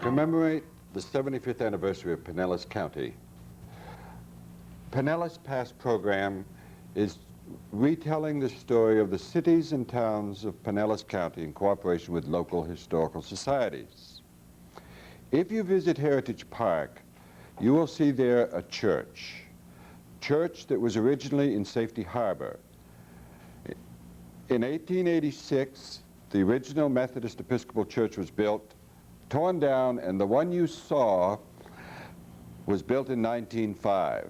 commemorate the 75th anniversary of Pinellas County. Pinellas Past program is retelling the story of the cities and towns of Pinellas County in cooperation with local historical societies. If you visit Heritage Park, you will see there a church that was originally in Safety Harbor. In 1886, the original Methodist Episcopal Church was built, torn down, and the one you saw was built in 1905.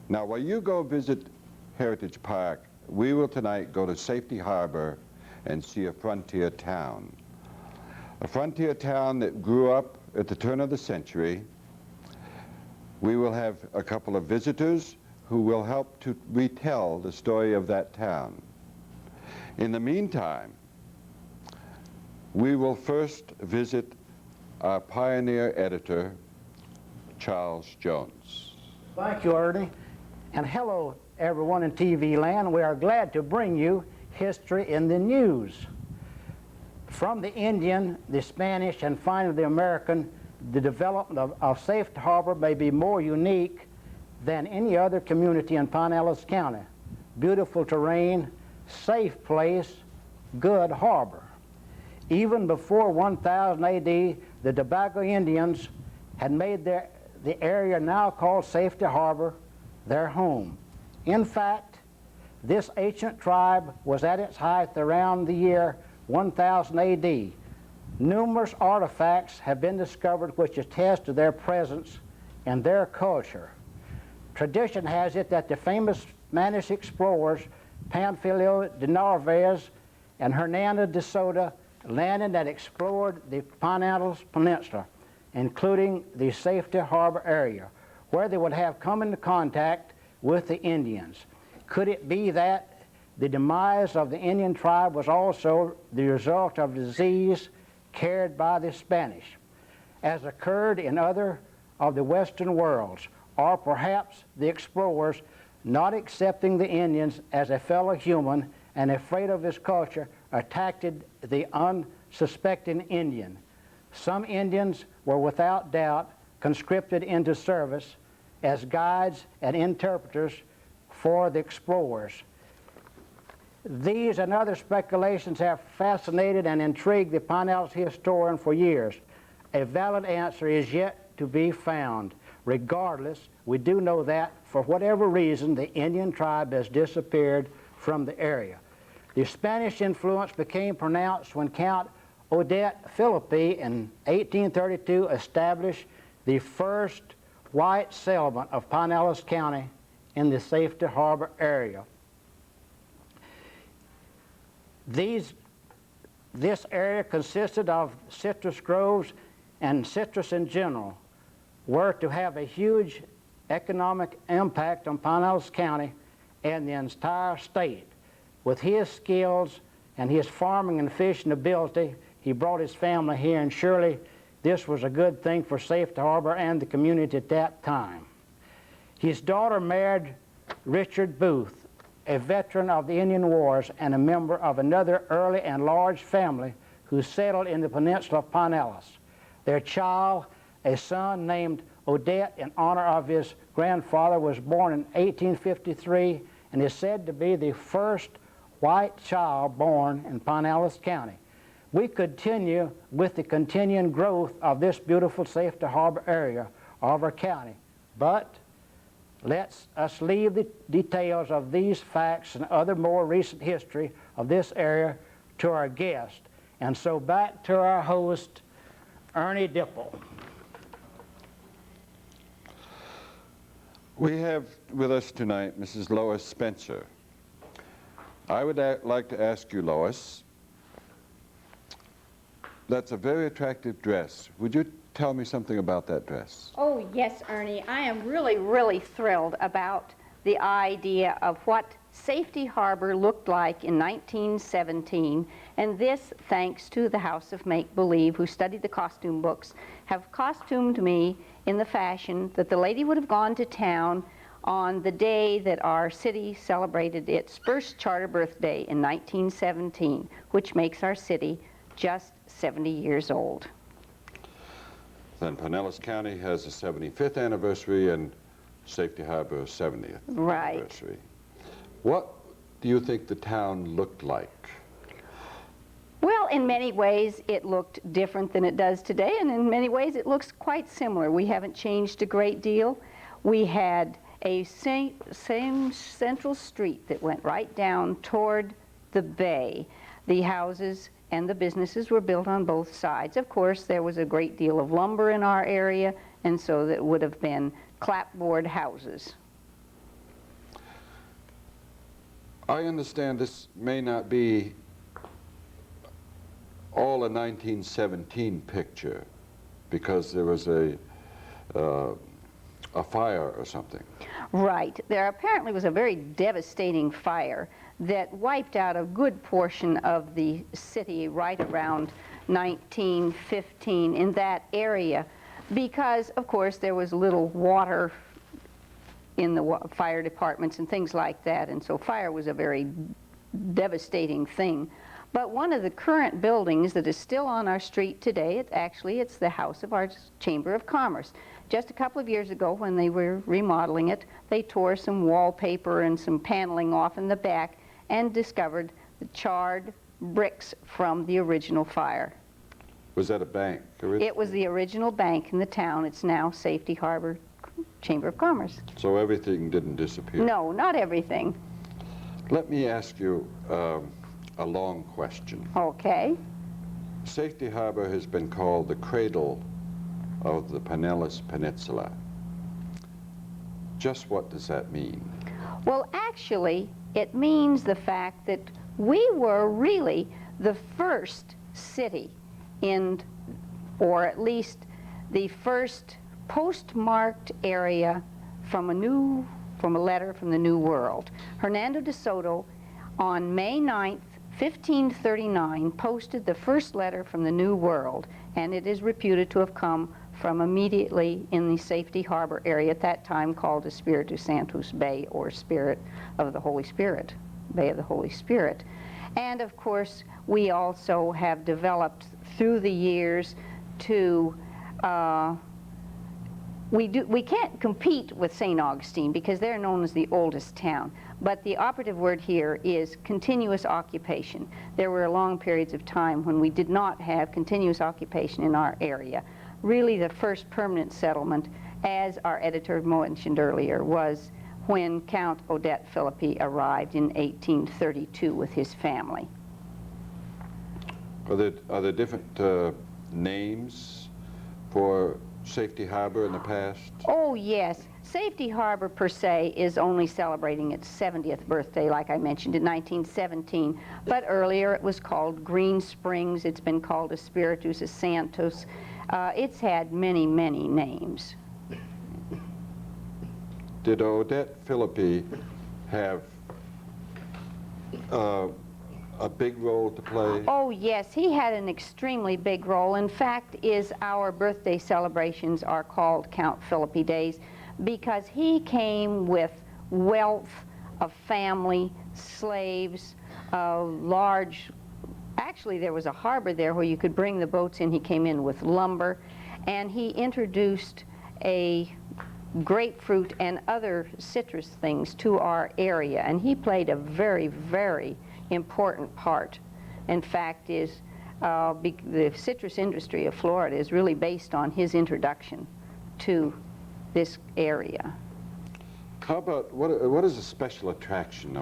Now, while you go visit Heritage Park, we will tonight go to Safety Harbor and see a frontier town. A frontier town that grew up at the turn of the century. We will have a couple of visitors who will help to retell the story of that town. In the meantime, we will first visit our pioneer editor, Charles Jones. Thank you, Ernie. And hello, everyone in TV land. We are glad to bring you History in the News. From the Indian, the Spanish, and finally the American, the development of Safety Harbor may be more unique than any other community in Pinellas County. Beautiful terrain, safe place, good harbor. Even before 1000 AD, the Tobago Indians had made the area now called Safety Harbor their home. In fact, this ancient tribe was at its height around the year 1000 AD. Numerous artifacts have been discovered which attest to their presence and their culture. Tradition has it that the famous Spanish explorers Panfilio de Narvaez and Hernando de Soto landed and explored the Pinellas Peninsula, including the Safety Harbor area, where they would have come into contact with the Indians. Could it be that the demise of the Indian tribe was also the result of disease carried by the Spanish, as occurred in other of the Western worlds, or perhaps the explorers, not accepting the Indians as a fellow human and afraid of his culture, attacked the unsuspecting Indian? Some Indians were without doubt conscripted into service as guides and interpreters for the explorers. These and other speculations have fascinated and intrigued the Pinellas historian for years. A valid answer is yet to be found. Regardless, we do know that, for whatever reason, the Indian tribe has disappeared from the area. The Spanish influence became pronounced when Count Odette Philippi in 1832 established the first white settlement of Pinellas County in the Safety Harbor area. This area consisted of citrus groves, and citrus in general were to have a huge economic impact on Pinellas County and the entire state. With his skills and his farming and fishing ability, he brought his family here, and surely this was a good thing for Safety Harbor and the community at that time. His daughter married Richard Booth, a veteran of the Indian Wars and a member of another early and large family who settled in the peninsula of Pinellas. Their child, a son named Odette in honor of his grandfather, was born in 1853 and is said to be the first white child born in Pinellas County. We continue with the continuing growth of this beautiful Safety Harbor area of our county, but let us leave the details of these facts and other more recent history of this area to our guest. And so back to our host, Ernie Dipple. We have with us tonight Mrs. Lois Spencer. I would like to ask you, Lois, that's a very attractive dress. Would you tell me something about that dress? Oh, yes, Ernie. I am really, really thrilled about the idea of what Safety Harbor looked like in 1917, and this thanks to the House of Make-Believe, who studied the costume books, have costumed me in the fashion that the lady would have gone to town on the day that our city celebrated its first charter birthday in 1917, which makes our city just 70 years old. Then Pinellas County has a 75th anniversary and Safety Harbor a 70th Right. anniversary. What do you think the town looked like? Well, in many ways it looked different than it does today, and in many ways it looks quite similar. We haven't changed a great deal. We had a same central street that went right down toward the bay. The houses and the businesses were built on both sides. Of course, there was a great deal of lumber in our area, and so that would have been clapboard houses. I understand this may not be all a 1917 picture because there was a fire or something. Right. There apparently was a very devastating fire that wiped out a good portion of the city right around 1915 in that area because, of course, there was little water in the fire departments and things like that, and so fire was a very devastating thing. But one of the current buildings that is still on our street today, it's the house of our Chamber of Commerce. Just a couple of years ago when they were remodeling it, they tore some wallpaper and some paneling off in the back and discovered the charred bricks from the original fire. Was that a bank originally? It was the original bank in the town. It's now Safety Harbor Chamber of Commerce. So everything didn't disappear? No, not everything. Let me ask you a long question. Okay. Safety Harbor has been called the cradle of the Pinellas Peninsula. Just what does that mean? Well, actually, it means the fact that we were really the first city or at least the first postmarked area from a letter from the New World. Hernando de Soto, on May 9th, 1539, posted the first letter from the New World, and it is reputed to have come from immediately in the Safety Harbor area at that time called Espiritu Santos Bay, or Spirit of the Holy Spirit, Bay of the Holy Spirit. And of course, we also have developed through the years to we can't compete with St. Augustine because they're known as the oldest town, but the operative word here is continuous occupation. There were long periods of time when we did not have continuous occupation in our area. Really, the first permanent settlement, as our editor mentioned earlier, was when Count Odette Philippi arrived in 1832 with his family. Are there different names for Safety Harbor in the past? Oh, yes. Safety Harbor, per se, is only celebrating its 70th birthday, like I mentioned, in 1917. But earlier it was called Green Springs. It's been called Espiritu Santos. It's had many, many names. Did Odette Philippi have a big role to play? Oh, yes, he had an extremely big role. In fact, our birthday celebrations are called Count Philippi Days because he came with wealth of family, slaves, actually there was a harbor there where you could bring the boats in. He came in with lumber, and he introduced a grapefruit and other citrus things to our area, and he played a very, very important part. In fact, the citrus industry of Florida is really based on his introduction to this area. How about, what is a special attraction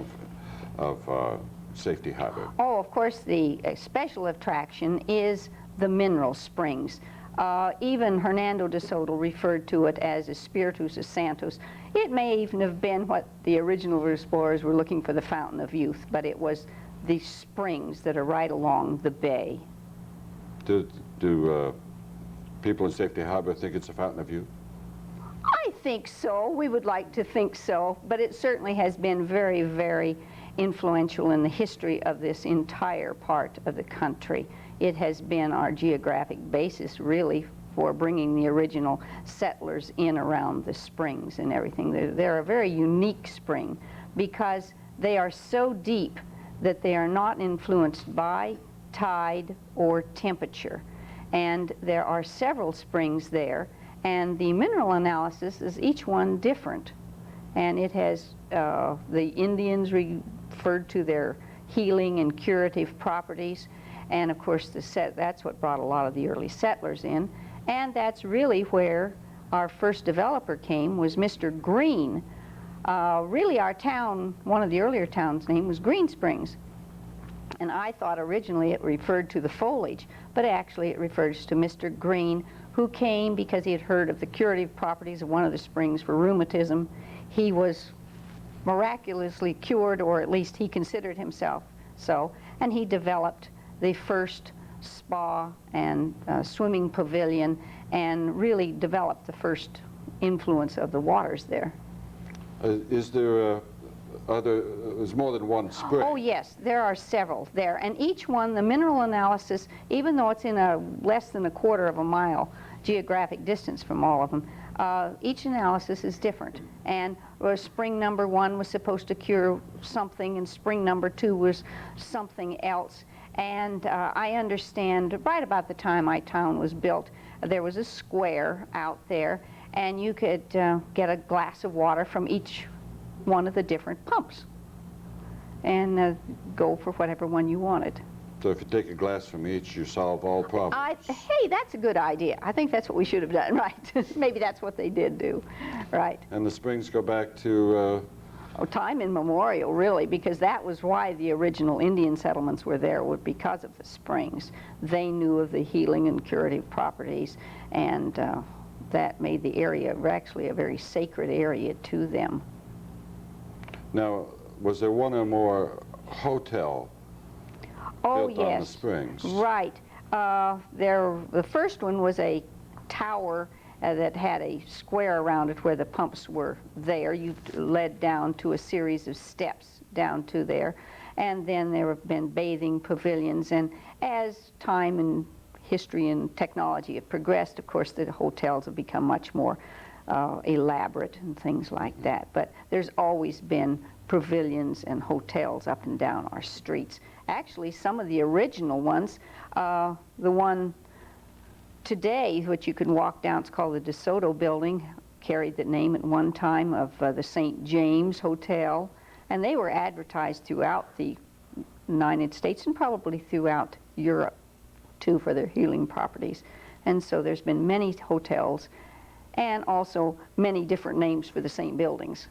of Safety Harbor? Oh, of course, the special attraction is the mineral springs. Even Hernando de Soto referred to it as Espiritu Santos. It may even have been what the original explorers were looking for, the Fountain of Youth, but it was the springs that are right along the bay. Do people in Safety Harbor think it's a Fountain of Youth? I think so. We would like to think so, but it certainly has been very, very influential in the history of this entire part of the country. It has been our geographic basis, really, for bringing the original settlers in around the springs and everything. They're a very unique spring because they are so deep that they are not influenced by tide or temperature. and there are several springs there, and the mineral analysis is each one different. And it has, the Indians referred to their healing and curative properties, and of course that's what brought a lot of the early settlers in, and that's really where our first developer came, was Mr. Green. Really our town, one of the earlier towns' name was Green Springs, and I thought originally it referred to the foliage, but actually it refers to Mr. Green, who came because he had heard of the curative properties of one of the springs for rheumatism. He was miraculously cured, or at least he considered himself so, and he developed the first spa and swimming pavilion, and really developed the first influence of the waters there. Is there there's more than one spring? Oh yes, there are several there, and each one, the mineral analysis, even though it's in a less than a quarter of a mile geographic distance from all of them, each analysis is different. And spring number 1 was supposed to cure something, and spring number 2 was something else. And I understand right about the time my town was built, there was a square out there, and you could get a glass of water from each one of the different pumps and go for whatever one you wanted. So if you take a glass from each, you solve all problems. Hey, that's a good idea. I think that's what we should have done, right? Maybe that's what they did do, right? And the springs go back to... time immemorial, really, because that was why the original Indian settlements were there, because of the springs. They knew of the healing and curative properties, and that made the area actually a very sacred area to them. Now, was there one or more hotel built on the springs? Right. The first one was a tower that had a square around it where the pumps were there. You led down to a series of steps down to there. And then there have been bathing pavilions. And as time and history and technology have progressed, of course, the hotels have become much more elaborate and things like that. But there's always been pavilions and hotels up and down our streets. Actually, some of the original ones, the one today, which you can walk down, it's called the DeSoto Building, carried the name at one time of the St. James Hotel, and they were advertised throughout the United States and probably throughout Europe, too, for their healing properties. And so there's been many hotels and also many different names for the same buildings.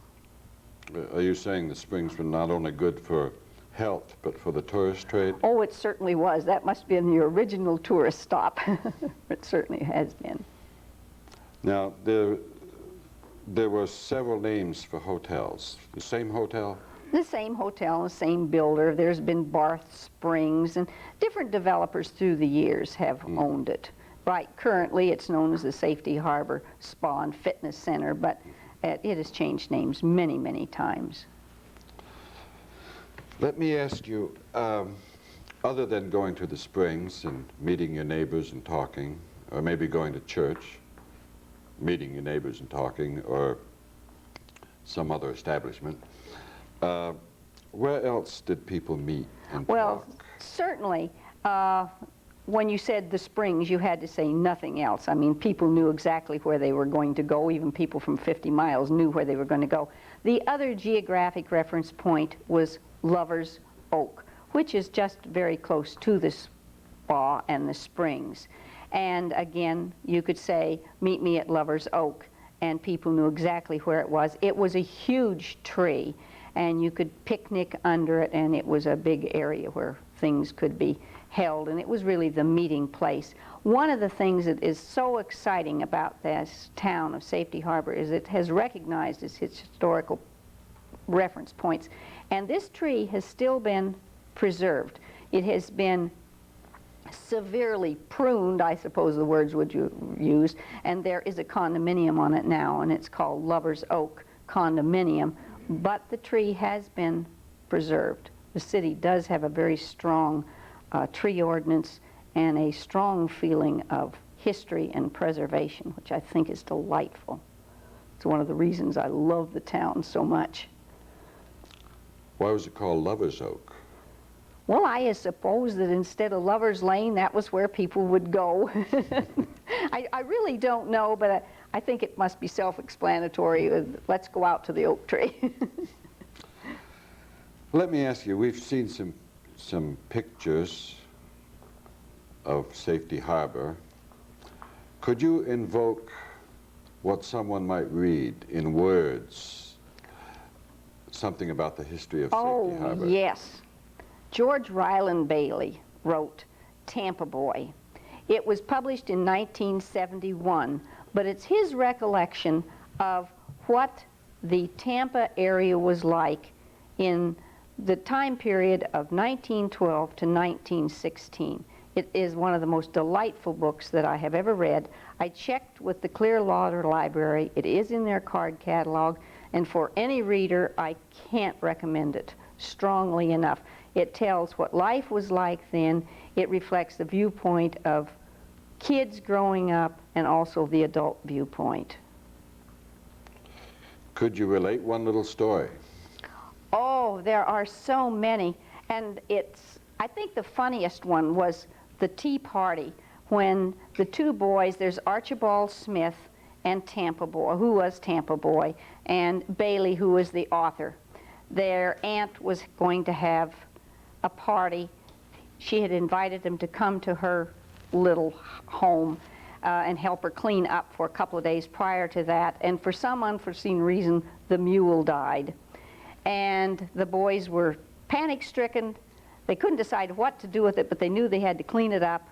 Are you saying the springs were not only good for health, but for the tourist trade? Oh, it certainly was. That must have been your original tourist stop. It certainly has been. Now, there were several names for hotels. The same hotel? The same hotel, the same builder. There's been Barth Springs, and different developers through the years have owned it. Right, currently it's known as the Safety Harbor Spa and Fitness Center, but it has changed names many, many times. Let me ask you, other than going to the springs and meeting your neighbors and talking, or maybe going to church, meeting your neighbors and talking, or some other establishment, where else did people meet and Well, talk? certainly, when you said the springs, you had to say nothing else. I mean, people knew exactly where they were going to go. Even people from 50 miles knew where they were going to go. The other geographic reference point was Lover's Oak, which is just very close to the spa and the springs. And again, you could say, meet me at Lover's Oak, and people knew exactly where it was. It was a huge tree, and you could picnic under it, and it was a big area where things could be held, and it was really the meeting place. One of the things that is so exciting about this town of Safety Harbor is it has recognized its historical reference points, and this tree has still been preserved. It has been severely pruned, I suppose the words would you use, and there is a condominium on it now, and it's called Lover's Oak Condominium, but the tree has been preserved. The city does have a very strong tree ordinance and a strong feeling of history and preservation, which I think is delightful. It's one of the reasons I love the town so much. Why was it called Lover's Oak? Well, I suppose that instead of Lover's Lane, that was where people would go. I really don't know, but I think it must be self-explanatory. Let's go out to the oak tree. Let me ask you, we've seen some pictures of Safety Harbor. Could you invoke what someone might read in words, something about the history of Safety Harbor? Oh, yes. George Ryland Bailey wrote Tampa Boy. It was published in 1971, but it's his recollection of what the Tampa area was like in the time period of 1912 to 1916. It is one of the most delightful books that I have ever read. I checked with the Clearwater Library. It is in their card catalog, and for any reader, I can't recommend it strongly enough. It tells what life was like then. It reflects the viewpoint of kids growing up and also the adult viewpoint. Could you relate one little story? Oh, there are so many. And I think the funniest one was the Tea Party, when the two boys, there's Archibald Smith and Tampa Boy, who was Tampa Boy, and Bailey, who was the author. Their aunt was going to have a party. She had invited them to come to her little home and help her clean up for a couple of days prior to that. And for some unforeseen reason, the mule died. And the boys were panic-stricken. They couldn't decide what to do with it, but they knew they had to clean it up.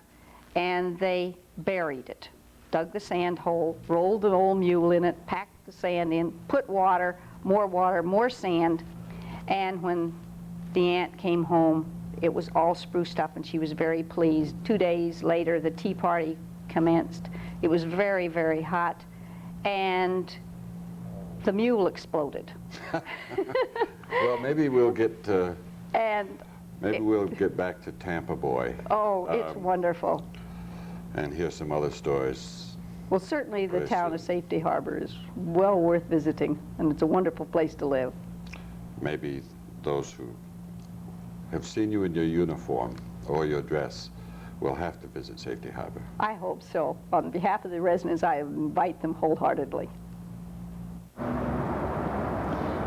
And they buried it, dug the sand hole, rolled an old mule in it, packed the sand in, put water, more sand. And when the aunt came home, it was all spruced up and she was very pleased. 2 days later, the tea party commenced. It was very, very hot, and the mule exploded. Well, maybe we'll get we'll get back to Tampa Boy. Oh, it's wonderful. And hear some other stories. Well, certainly the Very town of soon. Safety Harbor is well worth visiting, and it's a wonderful place to live. Maybe those who have seen you in your uniform or your dress will have to visit Safety Harbor. I hope so. On behalf of the residents, I invite them wholeheartedly.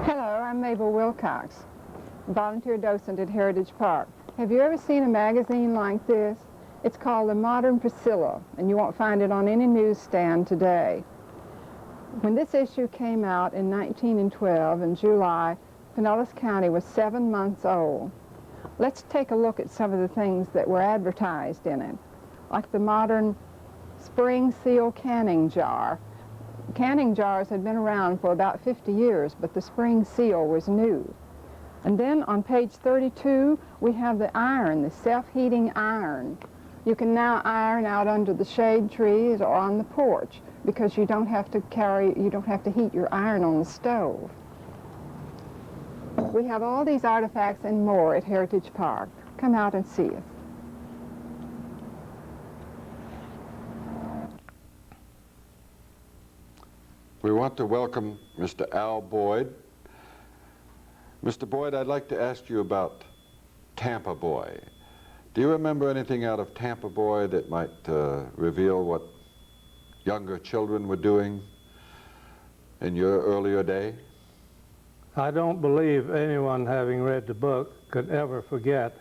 Hello, I'm Mabel Wilcox, volunteer docent at Heritage Park. Have you ever seen a magazine like this? It's called The Modern Priscilla, and you won't find it on any newsstand today. When this issue came out in 1912, in July, Pinellas County was 7 months old. Let's take a look at some of the things that were advertised in it, like the modern spring seal canning jar. Canning jars had been around for about 50 years, but the spring seal was new. And then on page 32, we have the iron, the self-heating iron. You can now iron out under the shade trees or on the porch because you don't have to heat your iron on the stove. We have all these artifacts and more at Heritage Park. Come out and see us. We want to welcome Mr. Al Boyd. Mr. Boyd, I'd like to ask you about Tampa Boy. Do you remember anything out of Tampa Boy that might reveal what younger children were doing in your earlier day? I don't believe anyone having read the book could ever forget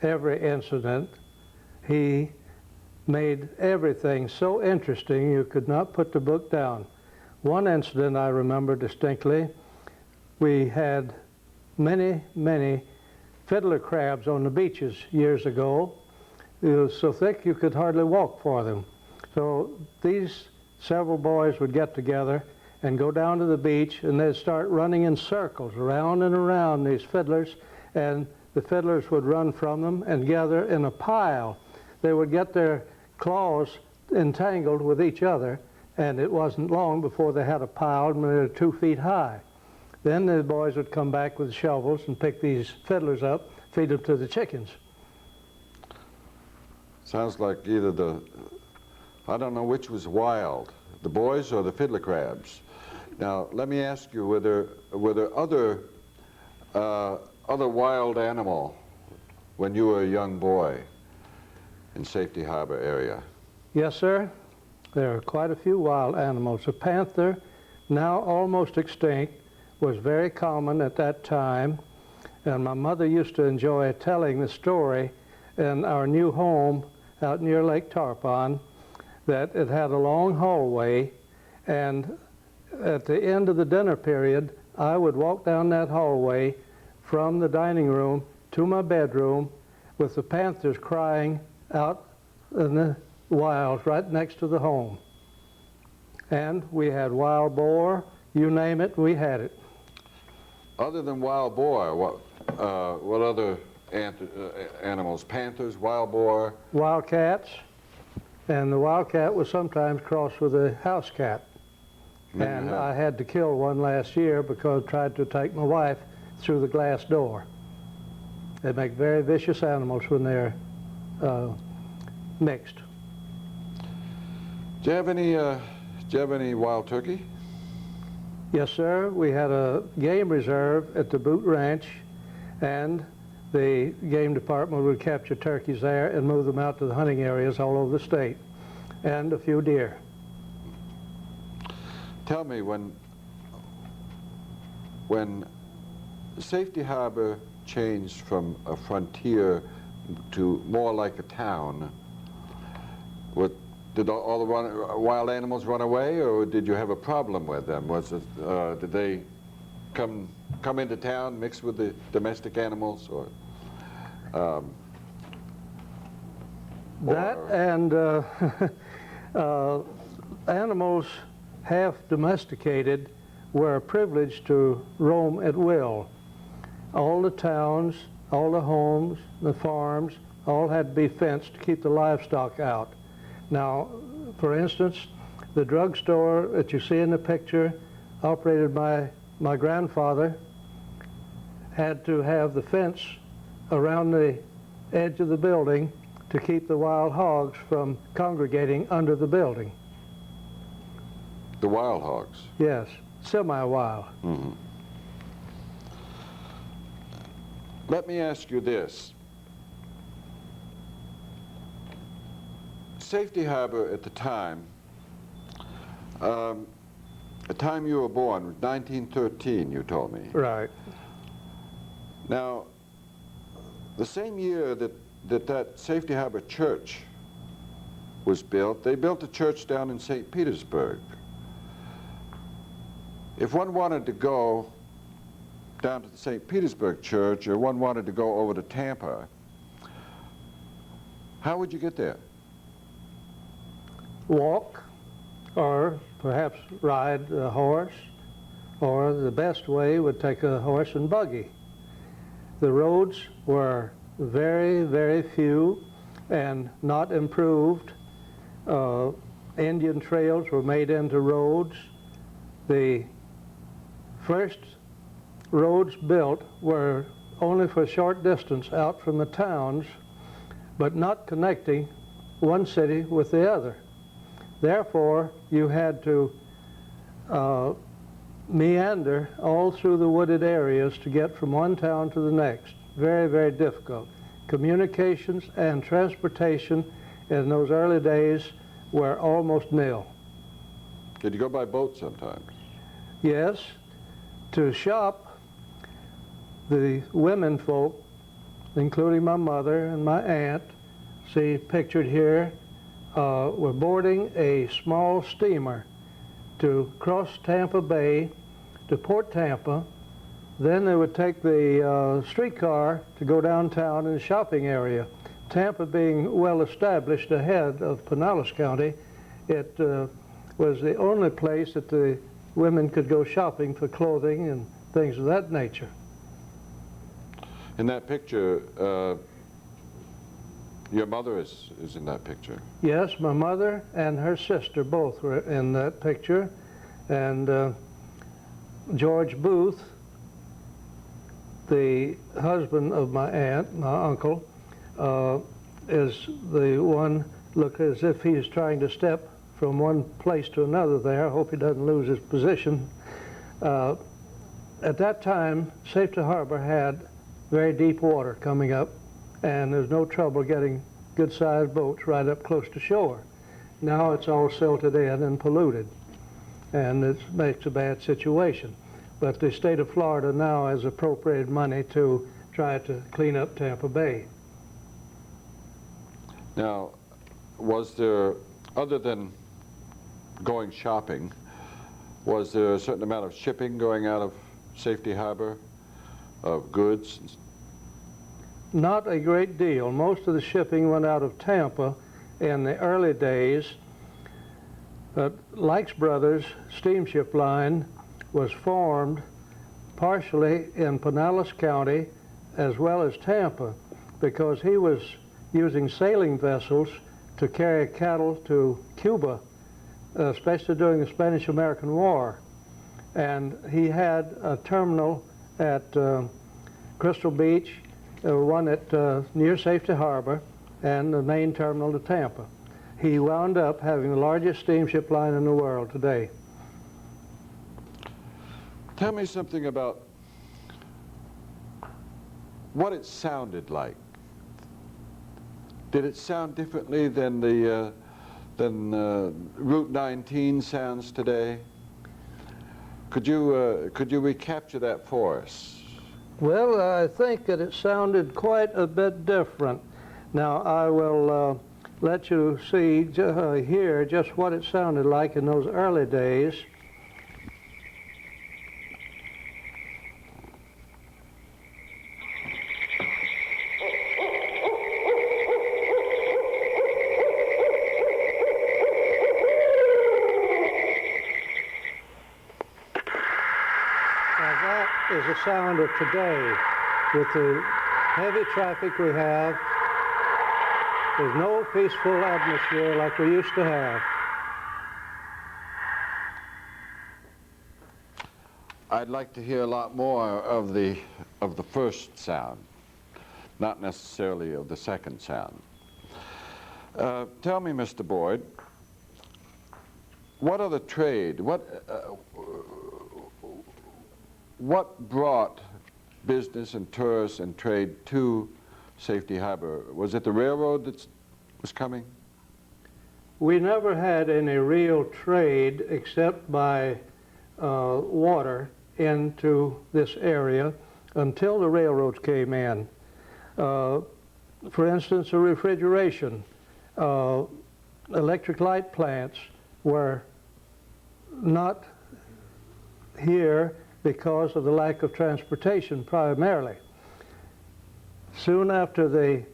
every incident. He made everything so interesting you could not put the book down. One incident I remember distinctly, we had many fiddler crabs on the beaches years ago. It was so thick you could hardly walk for them. So these several boys would get together and go down to the beach, and they'd start running in circles around and around these fiddlers, and the fiddlers would run from them and gather in a pile. They would get their claws entangled with each other, and it wasn't long before they had a pile and they were 2 feet high. Then the boys would come back with shovels and pick these fiddlers up, feed them to the chickens. Sounds like either I don't know which was wild, the boys or the fiddler crabs. Now, let me ask you, were there other wild animal when you were a young boy in Safety Harbor area? Yes, sir. There are quite a few wild animals. The panther, now almost extinct, was very common at that time, and my mother used to enjoy telling the story in our new home out near Lake Tarpon, that it had a long hallway, and at the end of the dinner period, I would walk down that hallway from the dining room to my bedroom with the panthers crying out in the wilds right next to the home. And we had wild boar, you name it, we had it. Other than wild boar, what other animals? Panthers, wild boar? Wildcats, and the wildcat was sometimes crossed with a house cat. And I had to kill one last year because it tried to take my wife through the glass door. They make very vicious animals when they're mixed. Do you have any wild turkey? Yes, sir. We had a game reserve at the Boot Ranch, and the game department would capture turkeys there and move them out to the hunting areas all over the state, and a few deer. Tell me, when Safety Harbor changed from a frontier to more like a town, did all the wild animals run away, or did you have a problem with them? Did they come into town mixed with the domestic animals, or? That and animals half domesticated were privileged to roam at will. All the towns, all the homes, the farms, all had to be fenced to keep the livestock out. Now, for instance, the drugstore that you see in the picture, operated by my grandfather, had to have the fence around the edge of the building to keep the wild hogs from congregating under the building. The wild hogs? Yes, semi-wild. Mm-hmm. Let me ask you this. Safety Harbor at the time you were born, 1913, you told me. Right. Now, the same year that Safety Harbor Church was built, they built a church down in St. Petersburg. If one wanted to go down to the St. Petersburg church, or one wanted to go over to Tampa, how would you get there? Walk, or perhaps ride a horse, or the best way would take a horse and buggy. The roads were very, very few and not improved. Indian trails were made into roads. The first roads built were only for a short distance out from the towns, but not connecting one city with the other. Therefore, you had to meander all through the wooded areas to get from one town to the next. Very, very difficult. Communications and transportation in those early days were almost nil. Did you go by boat sometimes? Yes. To shop, the women folk, including my mother and my aunt, see pictured here, were boarding a small steamer to cross Tampa Bay to Port Tampa. Then they would take the streetcar to go downtown in the shopping area. Tampa being well established ahead of Pinellas County, it was the only place that the women could go shopping for clothing and things of that nature. In that picture, your mother is in that picture. Yes, my mother and her sister both were in that picture. And George Booth, the husband of my aunt, my uncle, is the one, look as if he's trying to step from one place to another there. I hope he doesn't lose his position. At that time, Safety Harbor had very deep water coming up, and there's no trouble getting good-sized boats right up close to shore. Now it's all silted in and polluted, and it makes a bad situation. But the state of Florida now has appropriated money to try to clean up Tampa Bay. Now, was there, other than going shopping, was there a certain amount of shipping going out of Safety Harbor of goods? Not a great deal. Most of the shipping went out of Tampa in the early days. But Likes Brothers Steamship Line was formed partially in Pinellas County as well as Tampa, because he was using sailing vessels to carry cattle to Cuba, especially during the Spanish-American War. And he had a terminal at Crystal Beach, one at near Safety Harbor, and the main terminal to Tampa. He wound up having the largest steamship line in the world today. Tell me something about what it sounded like. Did it sound differently than the Route 19 sounds today? Could you recapture that for us? Well, I think that it sounded quite a bit different. Now, I will let you see, hear just what it sounded like in those early days. Is the sound of today. With the heavy traffic we have, there's no peaceful atmosphere like we used to have. I'd like to hear a lot more of the first sound, not necessarily of the second sound. Tell me, Mr. Boyd, what other trade, what brought business and tourists and trade to Safety Harbor? Was it the railroad that was coming? We never had any real trade except by water into this area until the railroads came in. For instance, the refrigeration, electric light plants were not here because of the lack of transportation primarily. Soon after the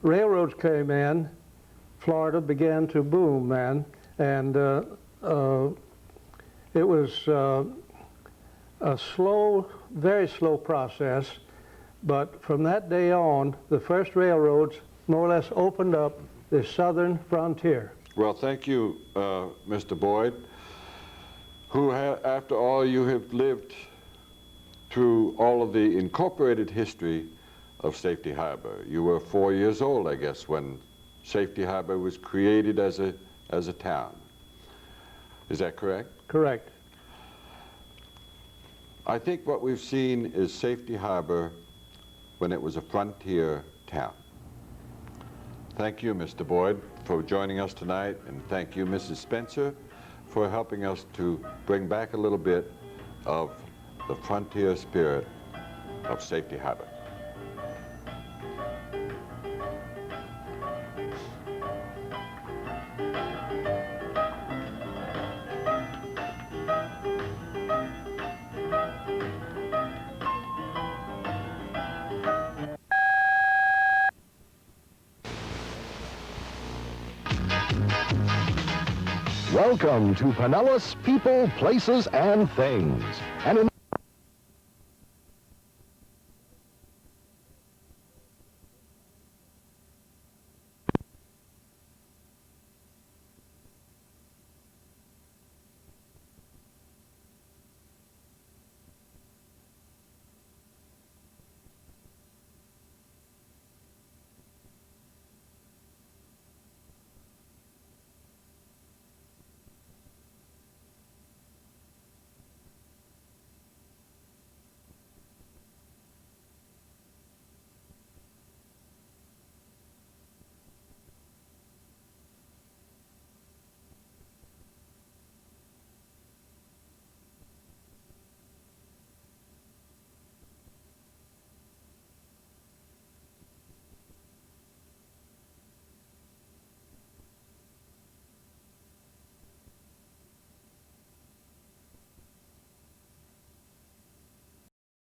railroads came in, Florida began to boom then, and it was a slow, very slow process, but from that day on, the first railroads more or less opened up the southern frontier. Well, thank you, Mr. Boyd, who, after all, you have lived through all of the incorporated history of Safety Harbor. You were 4 years old, I guess, when Safety Harbor was created as a town. Is that correct? Correct. I think what we've seen is Safety Harbor when it was a frontier town. Thank you, Mr. Boyd, for joining us tonight, and thank you, Mrs. Spencer, for helping us to bring back a little bit of the frontier spirit of Safety Harbor. Welcome to Pinellas People, Places, and Things. And in